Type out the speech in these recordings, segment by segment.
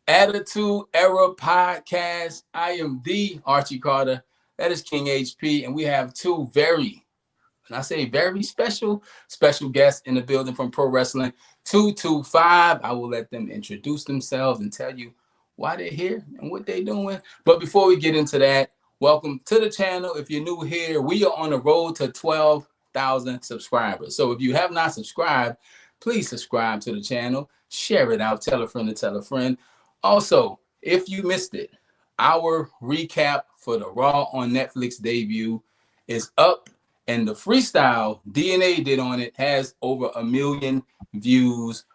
Attitude Era Podcast. I am the Archie Carter. That is King HP. And we have two and I say very special guests in the building from Pro Wrestling 225. I will let them introduce themselves and tell you why they're here and what they're doing. But before we get into that, welcome to the channel. If you're new here, we are on the road to 12,000 subscribers. So if you have not subscribed, please subscribe to the channel, share it out, tell a friend to tell a friend. Also, if you missed it, our recap for the Raw on Netflix debut is up, and the freestyle DNA did on it has over 1 million views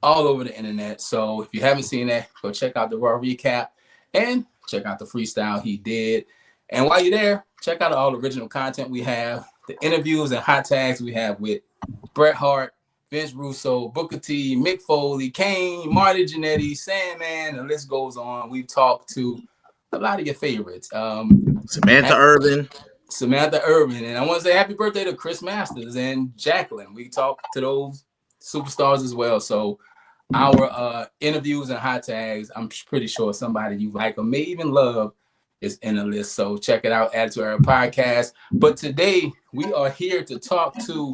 all over the internet. So if you haven't seen that, go check out the Raw recap and check out the freestyle he did. And while you're there, check out all the original content we have, the interviews and hot tags we have with Bret Hart, Vince Russo, Booker T, Mick Foley, Kane, Marty Jannetty, Sandman, the list goes on. We've talked to a lot of your favorites. Samantha Urban, and I want to say happy birthday to Chris Masters and Jacqueline. We talked to those superstars as well. So our interviews and hot tags, I'm pretty sure somebody you like or may even love is in the list. So check it out, Attitude Era Podcast. But today we are here to talk to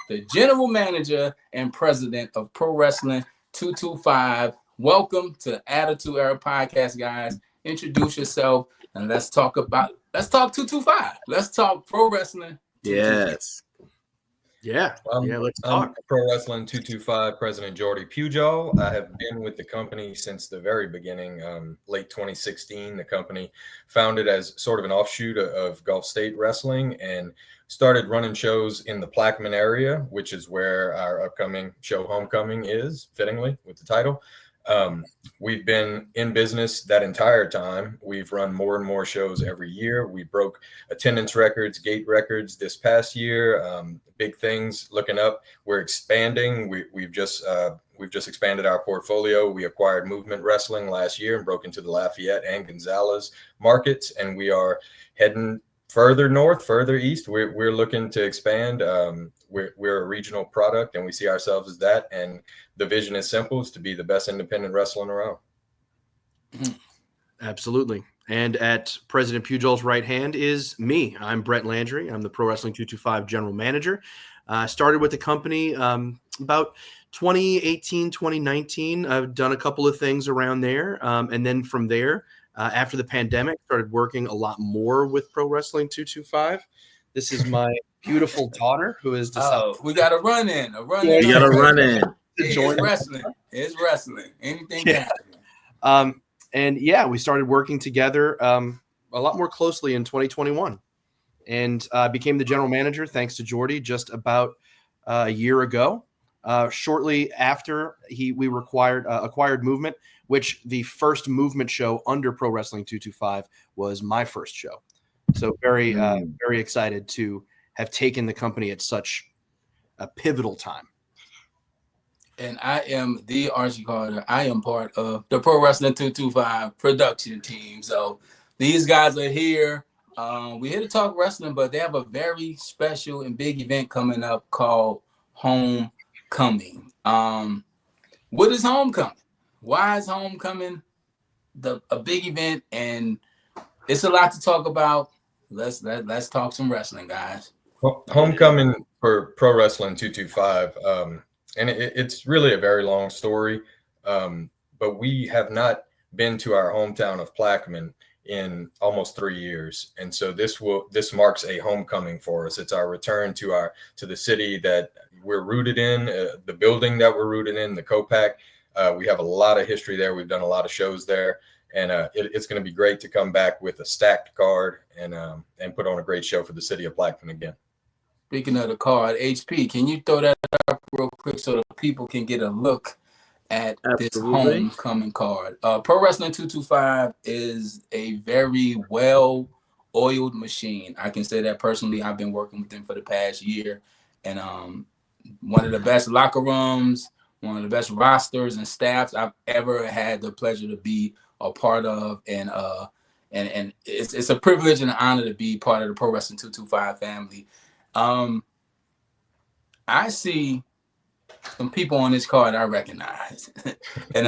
the general manager and president of Pro Wrestling 225. Welcome to the Attitude Era Podcast, guys. Introduce yourself and let's talk 225. Let's talk Pro Wrestling 225. Yes. Let's talk. Pro Wrestling 225 President Jordy Pujol. I have been with the company since the very beginning, late 2016. The company founded as sort of an offshoot of Gulf State Wrestling and started running shows in the Plaquemine area, which is where our upcoming show Homecoming is, fittingly, with the title. We've been in business that entire time. We've run more and more shows every year. We broke attendance records, gate records this past year. Big things looking up. We're expanding. We've just expanded our portfolio. We acquired Movement Wrestling last year and broke into the Lafayette and Gonzales markets, and we are heading further north, further east. We're looking to expand. We're a regional product, and we see ourselves as that. And the vision is simple: is to be the best independent wrestling around. Absolutely. And at President Pujol's right hand is me. I'm Brett Landry. I'm the Pro Wrestling 225 general manager. Started with the company about 2018, 2019. I've done a couple of things around there. And then from there, after the pandemic, started working a lot more with Pro Wrestling 225. This is my beautiful daughter who is decided. Oh, we got a run in. You got to run in. It's wrestling. It's wrestling. Anything can happen. And we started working together a lot more closely in 2021, and became the general manager thanks to Jordy just about a year ago. Shortly after we acquired Movement, which the first Movement show under Pro Wrestling 225 was my first show. So very excited to have taken the company at such a pivotal time. And I am the Archie Carter. I am part of the Pro Wrestling 225 production team. So these guys are here. We're here to talk wrestling, but they have a very special and big event coming up called Homecoming. What is Homecoming? Why is Homecoming a big event? And it's a lot to talk about. Let's talk some wrestling, guys. Homecoming for Pro Wrestling 225. And it's really a very long story, but we have not been to our hometown of Plaquemine in almost 3 years, and so this marks a homecoming for us. It's our return to the city that we're rooted in, the building that we're rooted in, the Copac. We have a lot of history there. We've done a lot of shows there, and it's going to be great to come back with a stacked card and put on a great show for the city of Plaquemine again. Speaking of the card, HP, can you throw that up real quick so the people can get a look at this Homecoming card? Pro Wrestling 225 is a very well-oiled machine. I can say that personally. I've been working with them for the past year, and one of the best locker rooms, one of the best rosters and staffs I've ever had the pleasure to be a part of, and it's a privilege and an honor to be part of the Pro Wrestling 225 family. I see some people on this card I recognize. And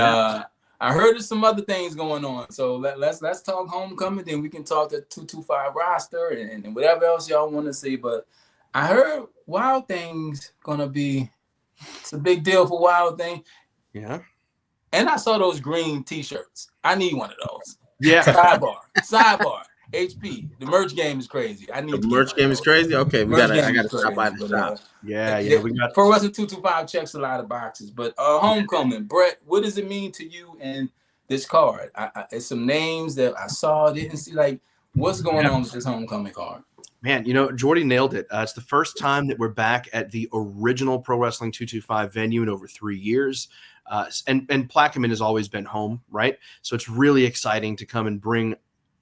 I heard there's some other things going on. So let's talk homecoming. Then we can talk the 225 roster and whatever else y'all want to see. But I heard Wild Thing's gonna be. It's a big deal for Wild Thing. Yeah. And I saw those green T-shirts. I need one of those. Yeah. Sidebar. HP. The merch game is crazy. I need the merch game is crazy. Okay, I gotta stop by the shop. Yeah. We got Pro Wrestling 225 checks a lot of boxes. But homecoming, Brett, what does it mean to you and this card? It's some names that I saw, didn't see. Like, what's going on with this homecoming card? Man, Jordy nailed it. It's the first time that we're back at the original Pro Wrestling 225 venue in over 3 years. And Plaquemine has always been home, right? So it's really exciting to come and bring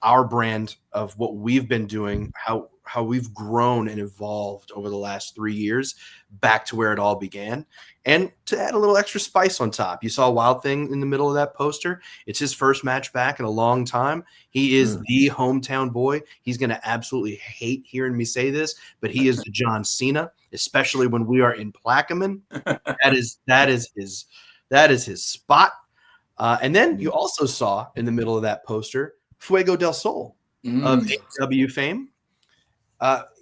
our brand of what we've been doing, how we've grown and evolved over the last 3 years back to where it all began. And to add a little extra spice on top, you saw Wild Thing in the middle of that poster. It's his first match back in a long time. He is the hometown boy. He's going to absolutely hate hearing me say this, but he is the John Cena, especially when we are in Plaquemine. That is his spot. And then you also saw in the middle of that poster Fuego del Sol of AEW fame.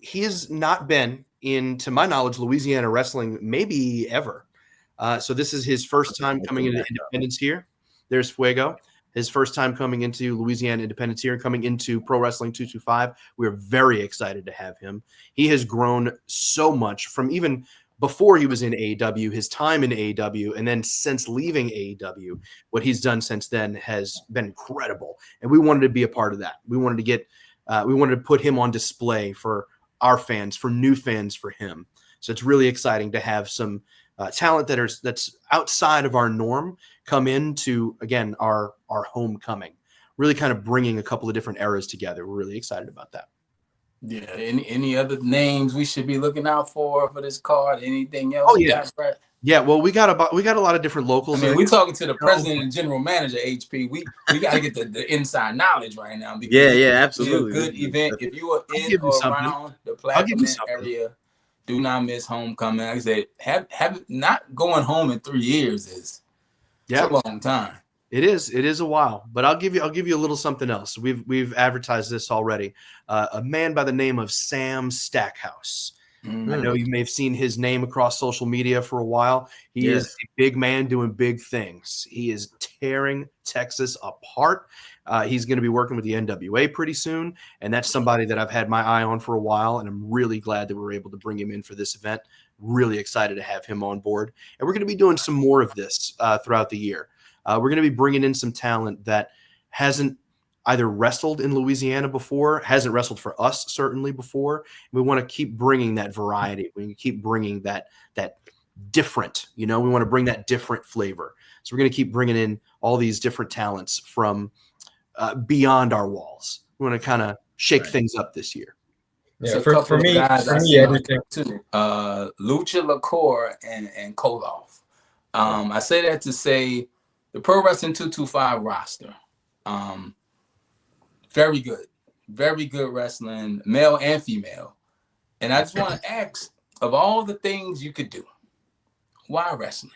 He has not been in, to my knowledge, Louisiana wrestling maybe ever. So this is his first time coming into Independence here. There's Fuego. His first time coming into Louisiana Independence here, coming into Pro Wrestling 225. We're very excited to have him. He has grown so much from even before he was in AEW, his time in AEW, and then since leaving AEW, what he's done since then has been incredible. And we wanted to be a part of that. We wanted to put him on display for our fans, for new fans, for him. So it's really exciting to have some talent that's outside of our norm come into, again, our homecoming, really kind of bringing a couple of different eras together. We're really excited about that. Yeah. Any other names we should be looking out for this card? Anything else? Oh yeah. Yeah, well, we got a lot of different locals. I mean, we're talking to the president and general manager, HP. We got to get the inside knowledge right now. Because absolutely. It's a good event. If you are in or around the Plaquemine area, do not miss homecoming. Like I said, have not going home in 3 years is a long time. It is a while, but I'll give you a little something else. We've advertised this already. A man by the name of Sam Stackhouse. I know you may have seen his name across social media for a while. He is a big man doing big things. He is tearing Texas apart. He's going to be working with the NWA pretty soon, and that's somebody that I've had my eye on for a while, and I'm really glad that we're able to bring him in for this event. Really excited to have him on board, and we're going to be doing some more of this throughout the year. We're going to be bringing in some talent that hasn't either wrestled in Louisiana before, hasn't wrestled for us certainly before. We want to keep bringing that variety. We keep bringing that different, we want to bring that different flavor. So we're going to keep bringing in all these different talents from beyond our walls. We want to kind of shake things up this year. Yeah, for me, everything too. Lucha LaCour and Koloff. I say that to say the Pro Wrestling 225 roster. Very good wrestling, male and female. And I just want to ask, of all the things you could do, why wrestling?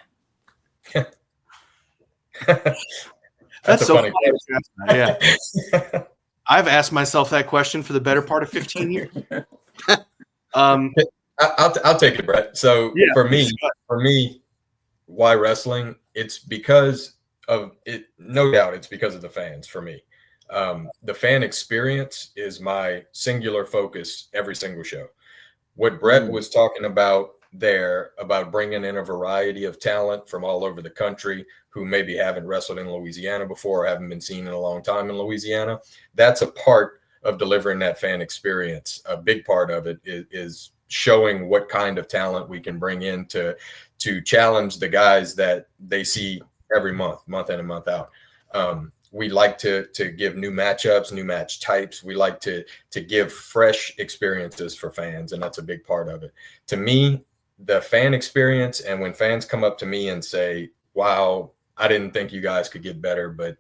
That's so funny. Yeah. I've asked myself that question for the better part of 15 years. I'll take it, Brett. So for me, why wrestling? It's because of it. No doubt, it's because of the fans. For me, the fan experience is my singular focus every single show. What Brett was talking about there, about bringing in a variety of talent from all over the country who maybe haven't wrestled in Louisiana before or haven't been seen in a long time in Louisiana, that's a part of delivering that fan experience. A big part of it is showing what kind of talent we can bring in to challenge the guys that they see every month in and month out. We like to give new matchups, new match types. We like to give fresh experiences for fans, and that's a big part of it. To me, the fan experience, and when fans come up to me and say, wow, I didn't think you guys could get better, but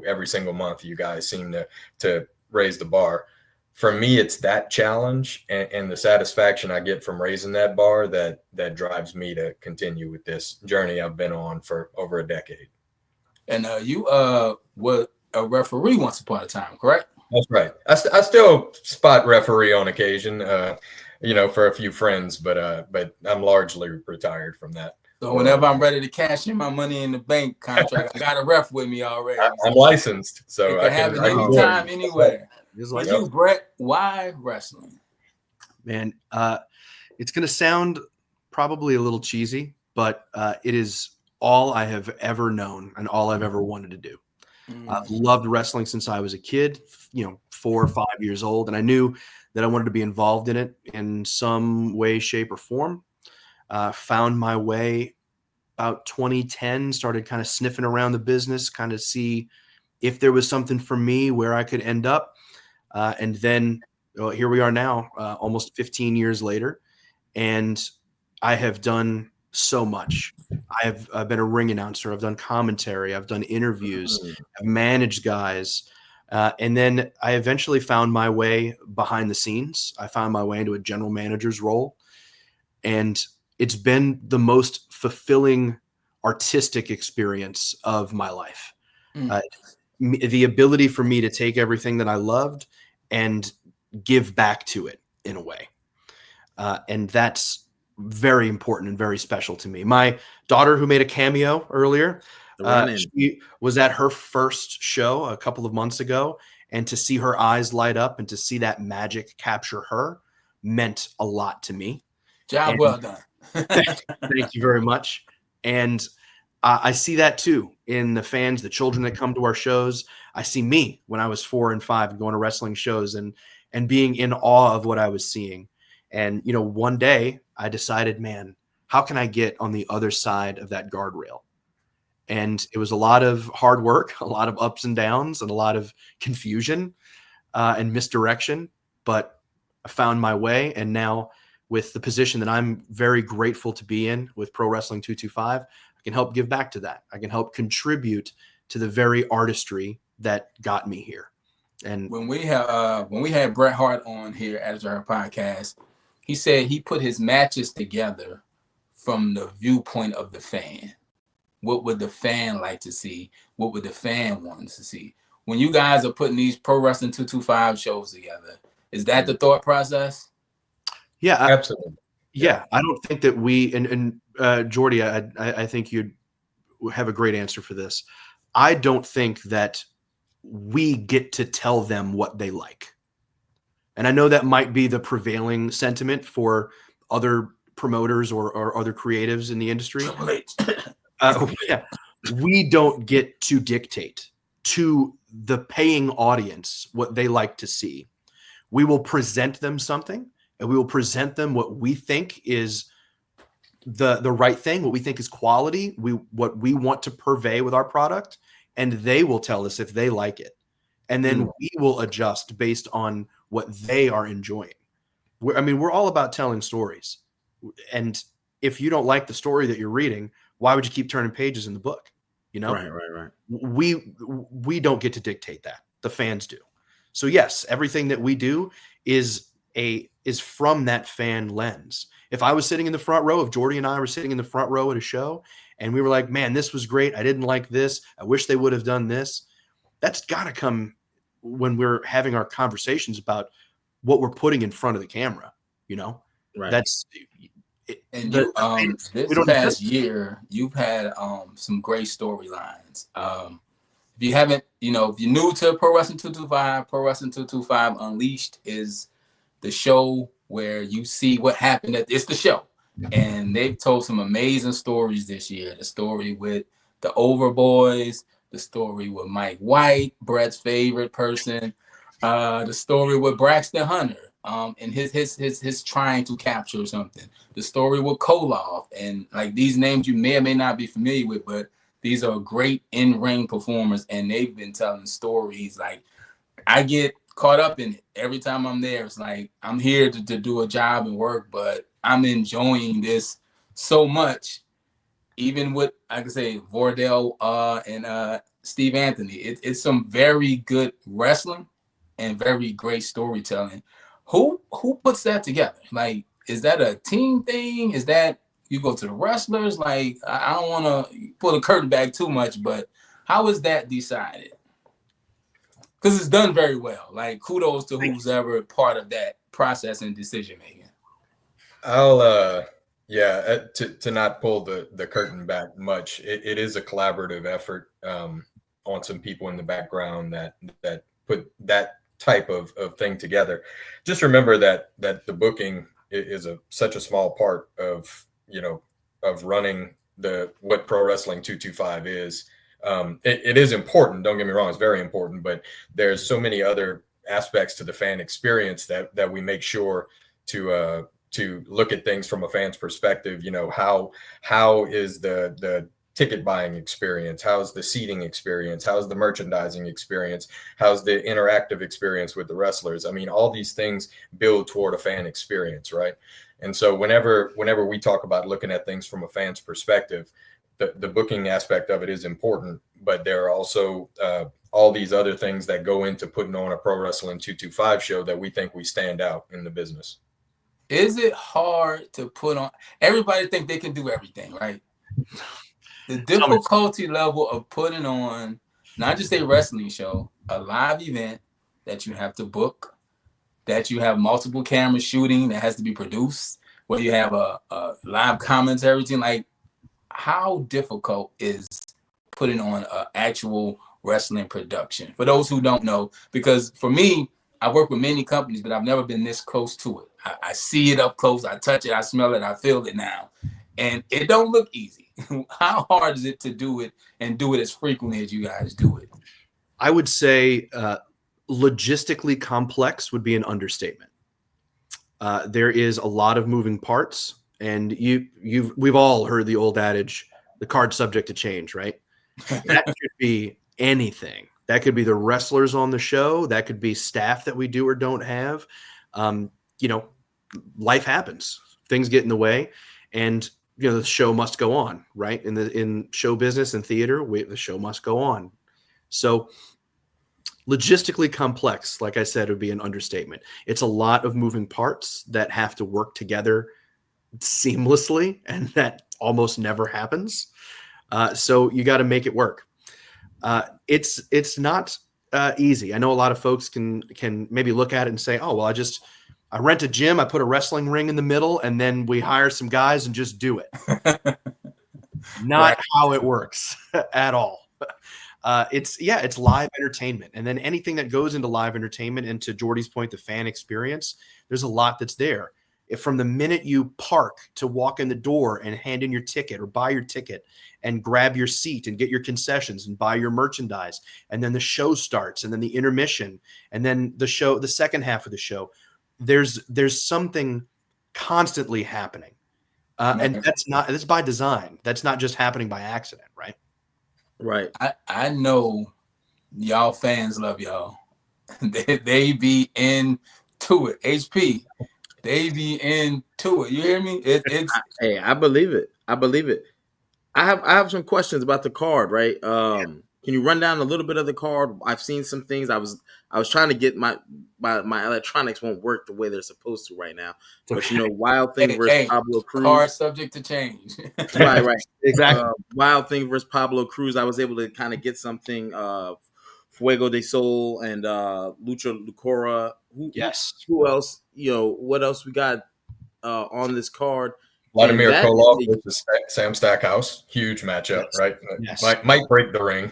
every single month you guys seem to raise the bar. For me, it's that challenge and the satisfaction I get from raising that bar that drives me to continue with this journey I've been on for over a decade. And you were a referee once upon a time, correct? That's right. I still spot referee on occasion, for a few friends, but I'm largely retired from that. So whenever I'm ready to cash in my money in the bank contract, I got a ref with me already. I'm licensed, so it can happen anytime, anywhere. With you, Brett, why wrestling? Man, it's going to sound probably a little cheesy, but it is all I have ever known and all I've ever wanted to do. I've loved wrestling since I was a kid, 4 or 5 years old, and I knew that I wanted to be involved in it in some way, shape, or form. Found my way about 2010, started kind of sniffing around the business, kind of see if there was something for me where I could end up. And then here we are now, almost 15 years later, and I have done so much. I've been a ring announcer. I've done commentary. I've done interviews. I've managed guys. And then I eventually found my way behind the scenes. I found my way into a general manager's role. And it's been the most fulfilling artistic experience of my life. The ability for me to take everything that I loved and give back to it in a way. And that's very important and very special to me. My daughter, who made a cameo earlier, she was at her first show a couple of months ago, and to see her eyes light up and to see that magic capture her meant a lot to me. Job well done. Thank you very much. And I see that too in the fans, the children that come to our shows. I see me when I was 4 and 5 going to wrestling shows and being in awe of what I was seeing. And, one day I decided, man, how can I get on the other side of that guardrail? And it was a lot of hard work, a lot of ups and downs, and a lot of confusion and misdirection. But I found my way. And now, with the position that I'm very grateful to be in with Pro Wrestling 225, I can help give back to that. I can help contribute to the very artistry that got me here. And when we had Bret Hart on here as our podcast, he said he put his matches together from the viewpoint of the fan. What would the fan like to see? What would the fan want to see? When you guys are putting these Pro Wrestling 225 shows together, is that the thought process? Yeah, absolutely. Yeah, I don't think that we and Jordy, I think you'd have a great answer for this. I don't think that we get to tell them what they like. And I know that might be the prevailing sentiment for other promoters or other creatives in the industry. Yeah. We don't get to dictate to the paying audience what they like to see. We will present them something, and we will present them what we think is the right thing, what we think is quality, what we want to purvey with our product, and they will tell us if they like it. And then we will adjust based on what they are enjoying. We're all about telling stories. And if you don't like the story that you're reading, why would you keep turning pages in the book? Right. We don't get to dictate that. The fans do. So yes, everything that we do is from that fan lens. If I was sitting in the front row, if Jordy and I were sitting in the front row at a show and we were like, man, this was great. I didn't like this. I wish they would have done this. That's got to come when we're having our conversations about what we're putting in front of the camera, Right. That's it. And this past year, you've had some great storylines. If you haven't, if you're new to Pro Wrestling 225, Pro Wrestling 225 Unleashed is the show where you see what happened. It's the show. And they've told some amazing stories this year. The story with the Overboys, the story with Mike White, Brett's favorite person, the story with Braxton Hunter, and his trying to capture something. The story with Koloff, and like these names you may or may not be familiar with, but these are great in-ring performers, and they've been telling stories. Like, I get caught up in it every time I'm there. It's like I'm here to do a job and work, but I'm enjoying this so much. Even with, I can say, Vordell and Steve Anthony, it's some very good wrestling and very great storytelling. Who puts that together? Like, is that a team thing? Is that you go to the wrestlers? Like, I don't want to pull the curtain back too much, but How is that decided? Because it's done very well. Like, kudos to who's ever part of that process and decision making. I'll to not pull the curtain back much. It is a collaborative effort on some people in the background that put that type of thing together. Just remember that the booking is such a small part of running what Pro Wrestling 225 is. It is important. Don't get me wrong; it's very important. But there's so many other aspects to the fan experience that we make sure to look at things from a fan's perspective. How is the ticket buying experience? How's the seating experience? How's the merchandising experience? How's the interactive experience with the wrestlers? I mean, all these things build toward a fan experience, right? And so whenever we talk about looking at things from a fan's perspective, the booking aspect of it is important, but there are also all these other things that go into putting on a Pro Wrestling 225 show that we think we stand out in the business. Is it hard to put on? Everybody think they can do everything, right? The difficulty level of putting on not just a wrestling show, a live event that you have to book, that you have multiple cameras shooting, that has to be produced, where you have a live commentary, everything. Like, how difficult is putting on an actual wrestling production? For those who don't know, because for me, I work with many companies, but I've never been this close to it. I see it up close. I touch it. I smell it. I feel it now. And it don't look easy. How hard is it to do it and do it as frequently as you guys do it? I would say logistically complex would be an understatement. There is a lot of moving parts, and we've all heard the old adage, the card's subject to change, right? That could be anything. That could be the wrestlers on the show. That could be staff that we do or don't have. Life happens. Things get in the way, and the show must go on, right? In show business and theater, the show must go on. So logistically complex, like I said, would be an understatement. It's a lot of moving parts that have to work together seamlessly, and that almost never happens. So you got to make it work. It's not easy. I know a lot of folks can maybe look at it and say, oh, well, I rent a gym, I put a wrestling ring in the middle, and then we hire some guys and just do it. Not how it works at all. It's live entertainment. And then anything that goes into live entertainment, and to Jordy's point, the fan experience, there's a lot that's there. If from the minute you park to walk in the door and hand in your ticket or buy your ticket and grab your seat and get your concessions and buy your merchandise, and then the show starts, and then the intermission, and then the second half of the show, there's something constantly happening. And that's by design. That's not just happening by accident, right? Right. I know y'all fans love y'all. They be into it. HP. They be into it. You hear me? Hey, I believe it. I have some questions about the card, right? Can you run down a little bit of the card? I've seen some things. I was trying to get my electronics won't work the way they're supposed to right now. But Wild Thing versus Pablo Cruz. Card subject to change. Right. Exactly. Wild Thing versus Pablo Cruz. I was able to kind of get something. Fuego de Sol and Lucha Lucora. Who else? What else we got on this card? Vladimir Koloff versus Sam Stackhouse. Huge matchup, right? Yes. Might break the ring.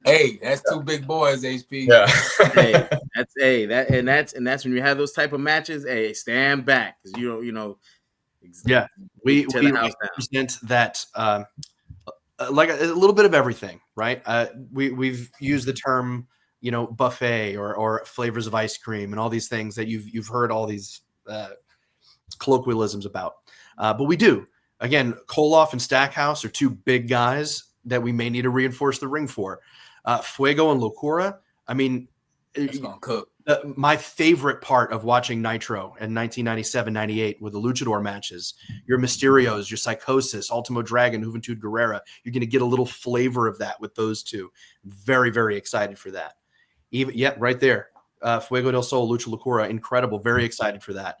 Hey, that's two big boys, HP. Yeah. That's when you have those type of matches. Hey, stand back, because Yeah, we represent that like a little bit of everything, right? We've used the term buffet or flavors of ice cream and all these things that you've heard all these colloquialisms about, but we do. Again, Koloff and Stackhouse are two big guys that we may need to reinforce the ring for. Fuego and Locura, I mean, it's gonna cook. My favorite part of watching Nitro in 1997-98 with the Luchador matches, your Mysterios, your Psychosis, Ultimo Dragon, Juventud Guerrera, you're going to get a little flavor of that with those two. Very, very excited for that. Right there. Fuego del Sol, Lucha Locura, incredible. Very excited for that.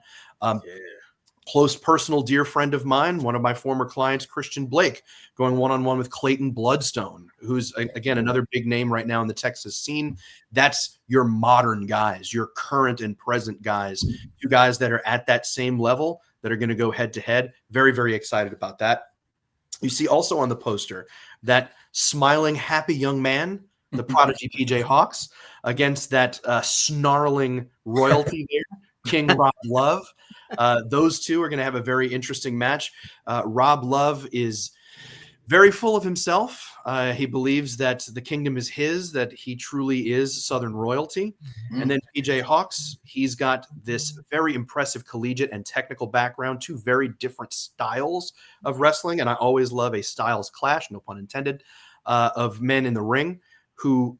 close personal dear friend of mine, one of my former clients, Christian Blake, going one-on-one with Clayton Bloodstone, who's, again, another big name right now in the Texas scene. That's your modern guys, your current and present guys, you guys that are at that same level that are going to go head-to-head. Very, very excited about that. You see also on the poster that smiling, happy young man, the prodigy PJ Hawks, against that snarling royalty there, King Rob Love. Those two are going to have a very interesting match. Rob Love is very full of himself. He believes that the kingdom is his, that he truly is Southern royalty. Mm-hmm. And then PJ Hawks, he's got this very impressive collegiate and technical background, two very different styles of wrestling. And I always love a styles clash, no pun intended, of men in the ring who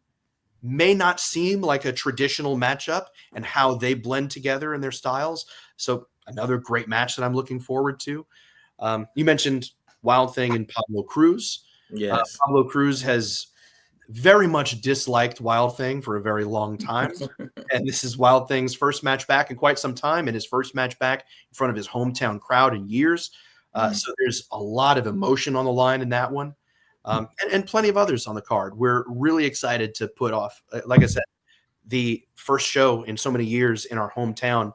may not seem like a traditional matchup and how they blend together in their styles. So another great match that I'm looking forward to. You mentioned Wild Thing and Pablo Cruz. Yes. Pablo Cruz has very much disliked Wild Thing for a very long time. And this is Wild Thing's first match back in quite some time, and his first match back in front of his hometown crowd in years. So there's a lot of emotion on the line in that one. And plenty of others on the card. We're really excited to put off, like I said, the first show in so many years in our hometown.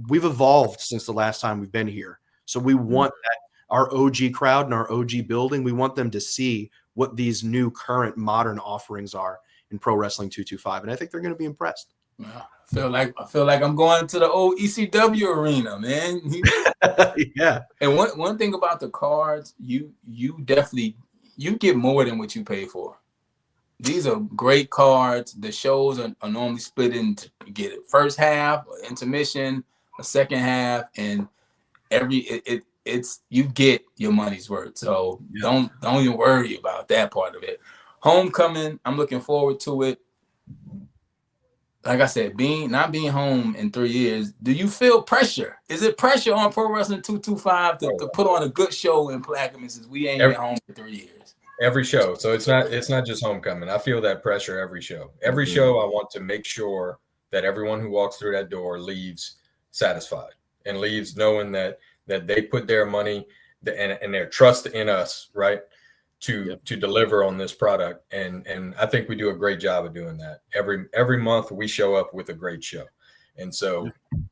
We've evolved since the last time we've been here. So we want that, our OG crowd and our OG building, we want them to see what these new current modern offerings are in Pro Wrestling 225. And I think they're going to be impressed. I feel like I'm going to the old ECW arena, man. Yeah. And one thing about the cards, you definitely get more than what you pay for. These are great cards. The shows are normally split into, you get it first half, intermission, a second half, and it's you get your money's worth. So don't even worry about that part of it. Homecoming, I'm looking forward to it. Like I said, not being home in 3 years, do you feel pressure? Is it pressure on Pro Wrestling 225 to put on a good show in Plaquemine since we ain't been home for 3 years? Every show. So it's not just Homecoming. I feel that pressure every show. Every show I want to make sure that everyone who walks through that door leaves satisfied and leaves knowing that they put their money and their trust in us, right, to deliver on this product. And I think we do a great job of doing that. Every month we show up with a great show. And so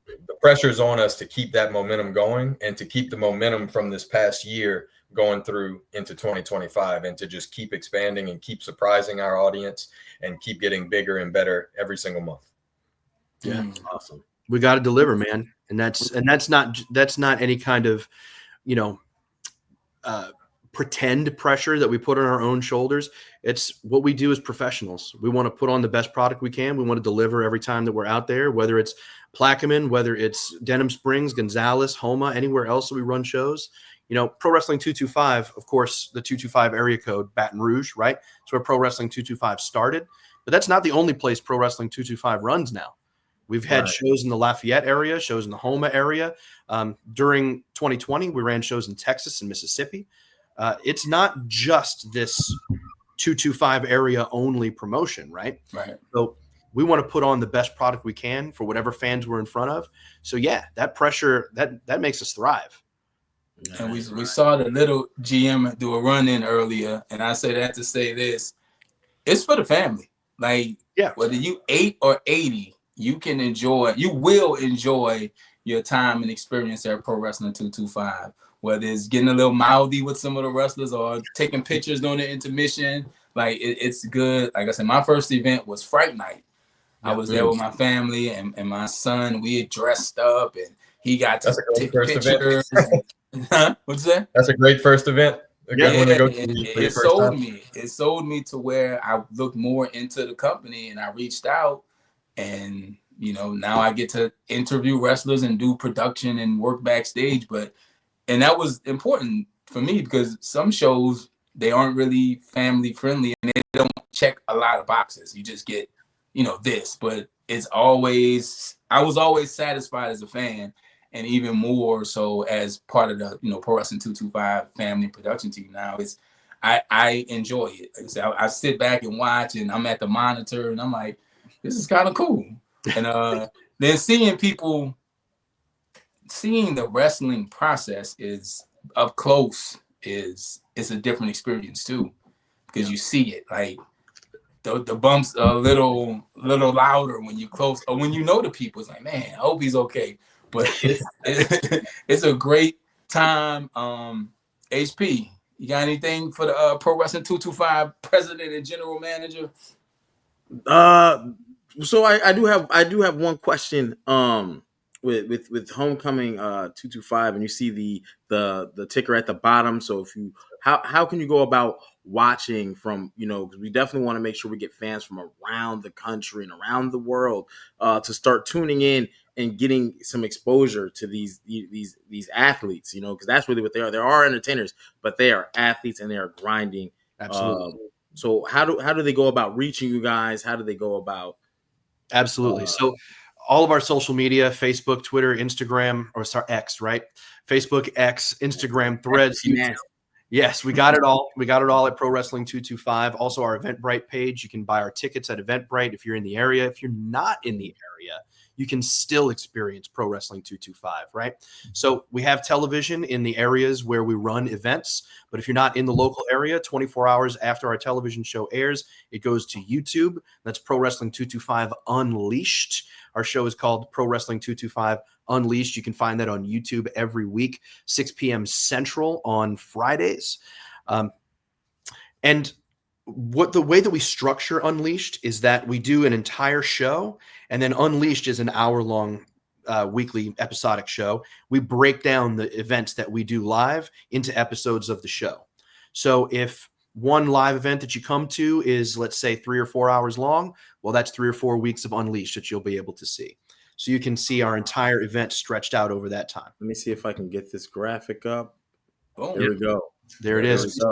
the pressure is on us to keep that momentum going and to keep the momentum from this past year going through into 2025 and to just keep expanding and keep surprising our audience and keep getting bigger and better every single month. Yeah. Awesome. We got to deliver, man. And that's not any kind of, pretend pressure that we put on our own shoulders. It's what we do as professionals. We want to put on the best product we can. We want to deliver every time that we're out there, whether it's Plaquemine, whether it's Denham Springs, Gonzales, Homa, anywhere else that we run shows. Pro Wrestling 225, of course, the 225 area code, Baton Rouge, right? That's where Pro Wrestling 225 started. But that's not the only place Pro Wrestling 225 runs now. We've had shows in the Lafayette area, shows in the Homa area. During 2020, we ran shows in Texas and Mississippi. It's not just this 225 area only promotion, right? Right. So we want to put on the best product we can for whatever fans we're in front of. So yeah, that pressure, that makes us thrive. And we saw the little GM do a run-in earlier, and I say that to say this. It's for the family. Like, whether you 8 or 80, you will enjoy your time and experience at Pro Wrestling 225. Whether it's getting a little mouthy with some of the wrestlers or taking pictures during the intermission, like it's good. Like I said, my first event was Fright Night. I was there with my family and my son. We had dressed up, and he got to take pictures. What's that? That's a great first event. It sold me to where I looked more into the company, and I reached out, and now I get to interview wrestlers and do production and work backstage. And that was important for me because some shows, they aren't really family friendly and they don't check a lot of boxes. You just get, this, but I was always satisfied as a fan, and even more so as part of the, Pro Wrestling 225 family production team. Now I enjoy it. Like I said, I sit back and watch, and I'm at the monitor, and I'm like, this is kind of cool. And then seeing people seeing the wrestling process is up close is a different experience too, because you see it like the bumps are a little louder when you close or when you know the people. It's like, man, I hope he's okay. But it's a great time. HP, you got anything for the Pro Wrestling 225 president and general manager? So I do have one question. With homecoming 225, and you see the ticker at the bottom. So if you how can you go about watching from, because we definitely want to make sure we get fans from around the country and around the world to start tuning in and getting some exposure to these athletes, because that's really what they are. They are entertainers, but they are athletes and they are grinding. Absolutely. So how do they go about reaching you guys? How do they go about? Absolutely. So all of our social media, Facebook, Twitter, Instagram, or sorry, X, right? Facebook, X, Instagram, Threads. Yes, we got it all. We got it all at Pro Wrestling 225. Also, our Eventbrite page. You can buy our tickets at Eventbrite if you're in the area. If you're not in the area, you can still experience Pro Wrestling 225, right? So we have television in the areas where we run events. But if you're not in the local area, 24 hours after our television show airs, it goes to YouTube. That's Pro Wrestling 225 Unleashed. Our show is called Pro Wrestling 225 Unleashed. You can find that on YouTube every week, 6 p.m. Central on Fridays. And the way that we structure Unleashed is that we do an entire show, and then Unleashed is an hour-long weekly episodic show. We break down the events that we do live into episodes of the show. So if one live event that you come to is, let's say, 3 or 4 hours long, well, that's 3 or 4 weeks of Unleashed that you'll be able to see. So you can see our entire event stretched out over that time. Let me see if I can get this graphic up. Boom. There we go. There it is.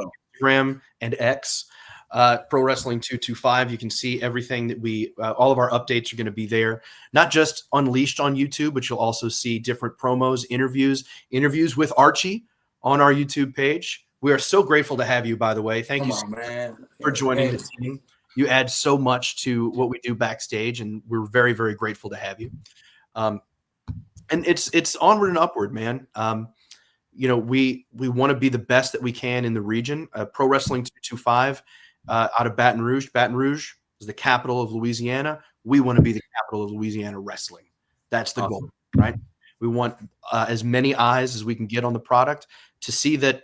Instagram and X. Pro Wrestling 225. You can see everything that all of our updates are going to be there. Not just Unleashed on YouTube, but you'll also see different promos, interviews with Archie on our YouTube page. We are so grateful to have you, by the way. Thank you so much for joining the team. You add so much to what we do backstage, and we're very, very grateful to have you. And it's onward and upward, man. We want to be the best that we can in the region. Pro Wrestling 225 out of Baton Rouge. Baton Rouge is the capital of Louisiana. We want to be the capital of Louisiana wrestling. That's the goal, right? We want as many eyes as we can get on the product to see that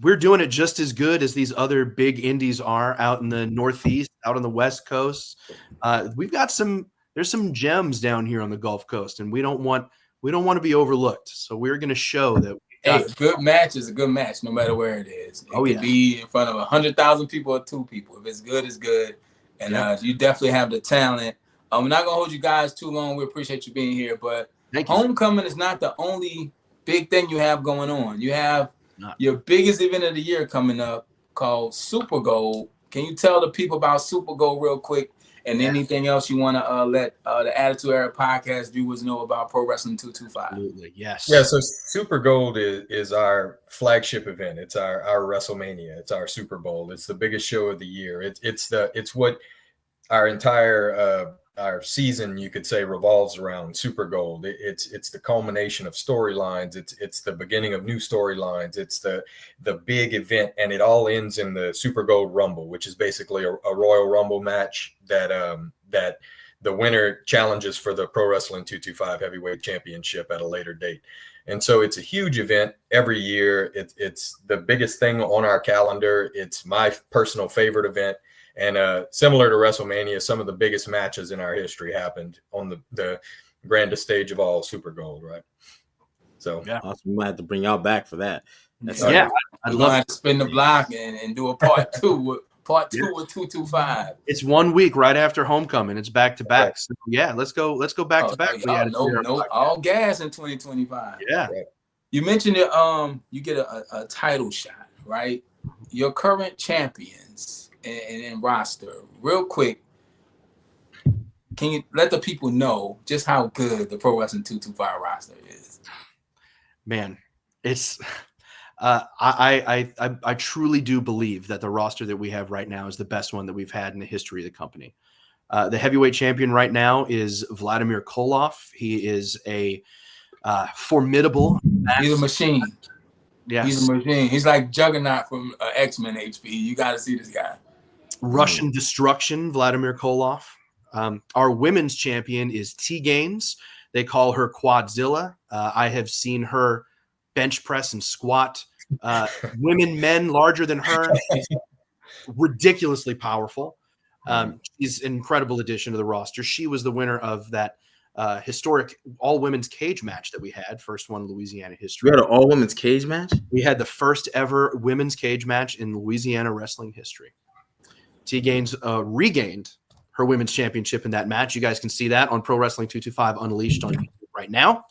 we're doing it just as good as these other big indies are out in the Northeast, out on the West Coast. There's some gems down here on the Gulf Coast, and we don't want to be overlooked. So we're going to show that. Hey, a good match is a good match, no matter where it is. It could be in front of 100,000 people or 2 people. If it's good, it's good. And you definitely have the talent. I'm not going to hold you guys too long. We appreciate you being here. But homecoming is not the only big thing you have going on. You have your biggest event of the year coming up called Super Gold. Can you tell the people about Super Gold real quick? And anything else you want to let the Attitude Era podcast viewers know about Pro Wrestling 225? Absolutely, yes. Yeah, so Super Gold is our flagship event. It's our WrestleMania. It's our Super Bowl. It's the biggest show of the year. It's what our entire our season, you could say, revolves around. Super Gold. It's the culmination of storylines. It's the beginning of new storylines. It's the big event, and it all ends in the Super Gold Rumble, which is basically a Royal Rumble match that the winner challenges for the Pro Wrestling 225 Heavyweight Championship at a later date. And so it's a huge event every year. It's the biggest thing on our calendar. It's my personal favorite event. And similar to WrestleMania, some of the biggest matches in our history happened on the grandest stage of all, Super Gold, right? So awesome. We might have to bring y'all back for that. I'd love to spin the block and do a part two with 225. It's 1 week right after homecoming. It's back to back. So let's go back to back. No, all gas in 2025. Yeah. You mentioned it. You get a title shot, right? Your current champions and roster, real quick. Can you let the people know just how good the Pro Wrestling 225 roster is? Man, it's I truly do believe that the roster that we have right now is the best one that we've had in the history of the company. The heavyweight champion right now is Vladimir Koloff. He is a formidable. He's a machine. Yes. He's a machine. He's like Juggernaut from X-Men HP. You got to see this guy. Russian destruction, Vladimir Koloff. Our women's champion is T Gaines. They call her Quadzilla. I have seen her bench press and squat women, men larger than her. She's ridiculously powerful. She's an incredible addition to the roster. She was the winner of that historic all-women's cage match that we had, first one in Louisiana history. We had an all-women's cage match? We had the first ever women's cage match in Louisiana wrestling history. T Gaines regained her women's championship in that match. You guys can see that on Pro Wrestling 225 Unleashed on YouTube right now.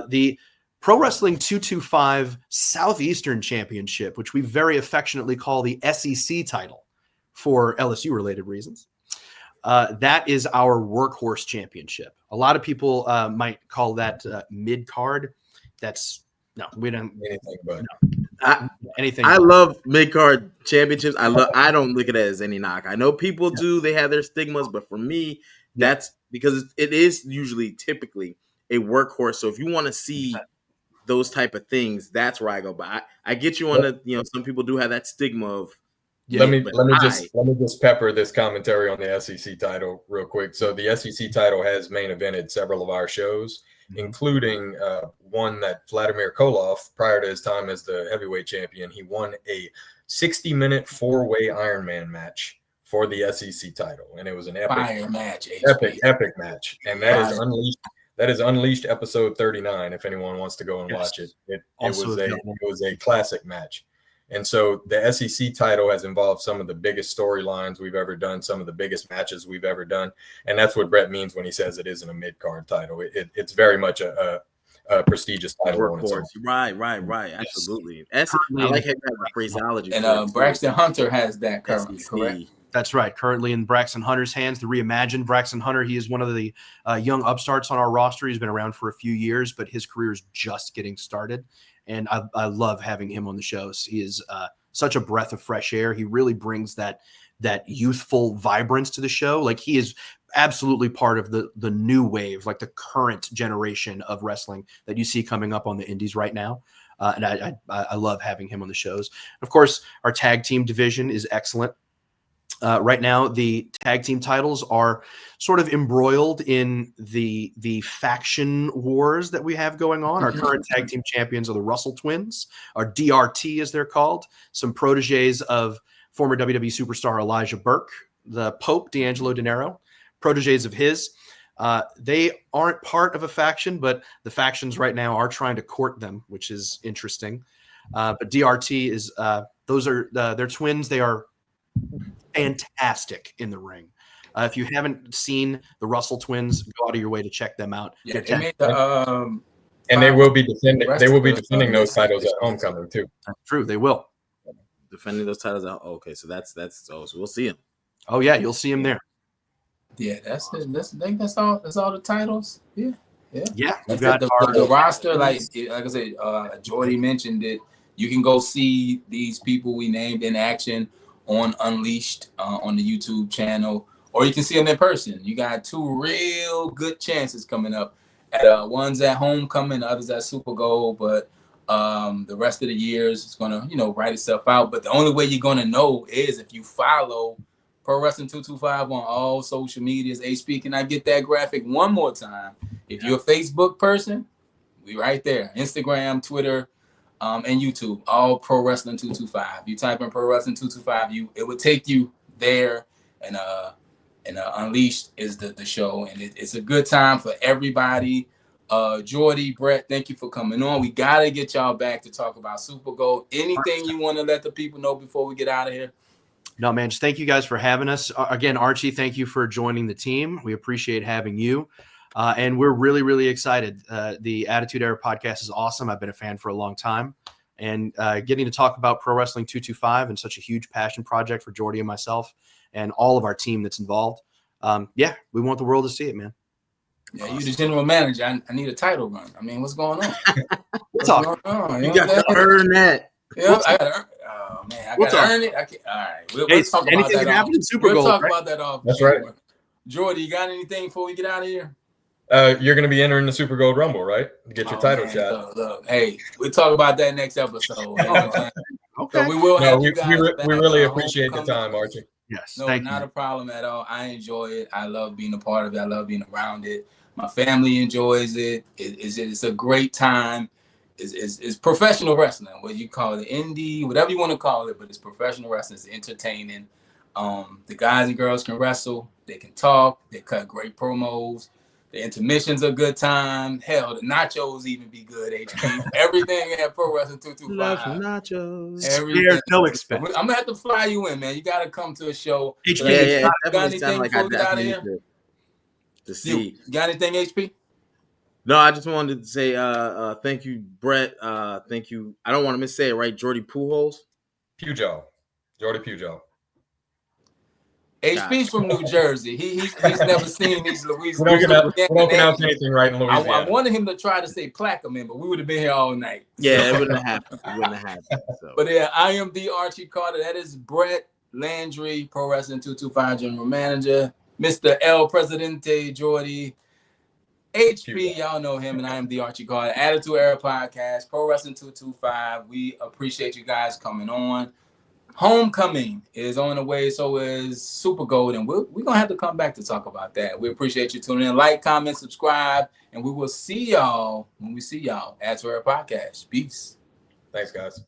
The Pro Wrestling 225 Southeastern Championship, which we very affectionately call the SEC title for LSU-related reasons. That is our workhorse championship. A lot of people might call that mid-card. We don't anything but. Anything. I love mid-card championships. I don't look at it as any knock. I know people do. They have their stigmas, but for me, that's because it is usually typically a workhorse. So if you want to see those type of things, that's where I go. But I get you on the, some people do have that stigma of. Let me just pepper this commentary on the SEC title real quick. So the SEC title has main evented several of our shows, including one that Vladimir Koloff, prior to his time as the heavyweight champion, he won a 60-minute 4-way Ironman match for the SEC title, and it was an epic match, epic match, and that is Unleashed. That is Unleashed episode 39. If anyone wants to go and watch it, it was a classic match. And so the SEC title has involved some of the biggest storylines we've ever done, some of the biggest matches we've ever done. And that's what Brett means when he says it isn't a mid-card title. It's very much a prestigious title. Right. Absolutely. I like having the phraseology. And Braxton Hunter has that currently, correct? That's right. Currently in Braxton Hunter's hands, the reimagined Braxton Hunter. He is one of the young upstarts on our roster. He's been around for a few years, but his career is just getting started. And I love having him on the shows. He is such a breath of fresh air. He really brings that youthful vibrance to the show. Like, he is absolutely part of the new wave, like the current generation of wrestling that you see coming up on the indies right now. And I love having him on the shows. Of course, our tag team division is excellent. Right now, the tag team titles are sort of embroiled in the faction wars that we have going on. Our current tag team champions are the Russell Twins, our DRT as they're called, some proteges of former WWE superstar Elijah Burke, the Pope, D'Angelo Dinero, proteges of his. They aren't part of a faction, but the factions right now are trying to court them, which is interesting. But DRT is they're twins. They are fantastic in the ring. If you haven't seen the Russell Twins, go out of your way to check them out. Yeah, and they will be defending. They will be defending those titles at Homecoming too. That's true. They will defending those titles out. Okay, so that's so we'll see them. Oh yeah, you'll see them there. Yeah, that's it. I think that's all. That's all the titles. Yeah. We've got the roster. Like I said, Jordy mentioned it. You can go see these people we named in action on Unleashed on the YouTube channel, or you can see them in person. You got 2 real good chances coming up. One's at Homecoming, the other's at Super Bowl, but the rest of the years it's gonna, write itself out. But the only way you're gonna know is if you follow Pro Wrestling 225 on all social medias. HP, can I get that graphic one more time? If you're a Facebook person, we right there. Instagram, Twitter, and YouTube, all Pro Wrestling 225. You type in Pro Wrestling 225, it would take you there. And Unleashed is the show, and it's a good time for everybody. Jordy, Brett, thank you for coming on. We gotta get y'all back to talk about Super Bowl. Anything you want to let the people know before we get out of here? No, man, just thank you guys for having us. Again, Archie, thank you for joining the team. We appreciate having you. And we're really, really excited. The Attitude Era podcast is awesome. I've been a fan for a long time. And getting to talk about Pro Wrestling 225 and such a huge passion project for Jordy and myself and all of our team that's involved. We want the world to see it, man. Yeah, awesome. You the general manager. I need a title run. I mean, what's going on? What's going on? You got to earn that. Yeah, I got to earn. Oh man, I got to earn it. All right, we'll talk about that. We'll talk about that off. That's right. Jordy, you got anything before we get out of here? You're going to be entering the Super Gold Rumble, right? To get your title shot. Look, hey, we'll talk about that next episode. Okay. So we will have you guys we back. really appreciate the time, Archie. Yes. No, not a problem at all. I enjoy it. I love being a part of it. I love being around it. My family enjoys it. It's a great time. It's professional wrestling, what you call it, indie, whatever you want to call it, but it's professional wrestling. It's entertaining. The guys and girls can wrestle. They can talk. They cut great promos. The intermissions are a good time. Hell, the nachos even be good, HP. Everything at Pro Wrestling 225. Love nachos. There's no expense. I'm going to have to fly you in, man. You got to come to a show. HP, You got anything before we get out of here? To see. You got anything, HP? No, I just wanted to say thank you, Brett. Thank you. I don't want to missay it, right? Jordy Pujols? Pujol. Jordy Pujol. HP's from New Jersey. He's never seen these Louisiana. We don't pronounce anything right in Louisiana. I wanted him to try to say Plaquemine, but we would have been here all night. Yeah, it wouldn't have happened. So. But yeah, I am the Archie Carter. That is Brett Landry, Pro Wrestling 225 General Manager. Mr. El Presidente Jordy. HP, y'all know him, and I am the Archie Carter. Attitude Era Podcast, Pro Wrestling 225. We appreciate you guys coming on. Homecoming is on the way, so is Super Gold, and we're going to have to come back to talk about that. We appreciate you tuning in. Like, comment, subscribe, and we will see y'all when we see y'all. Attitude Era Podcast. Peace. Thanks, guys.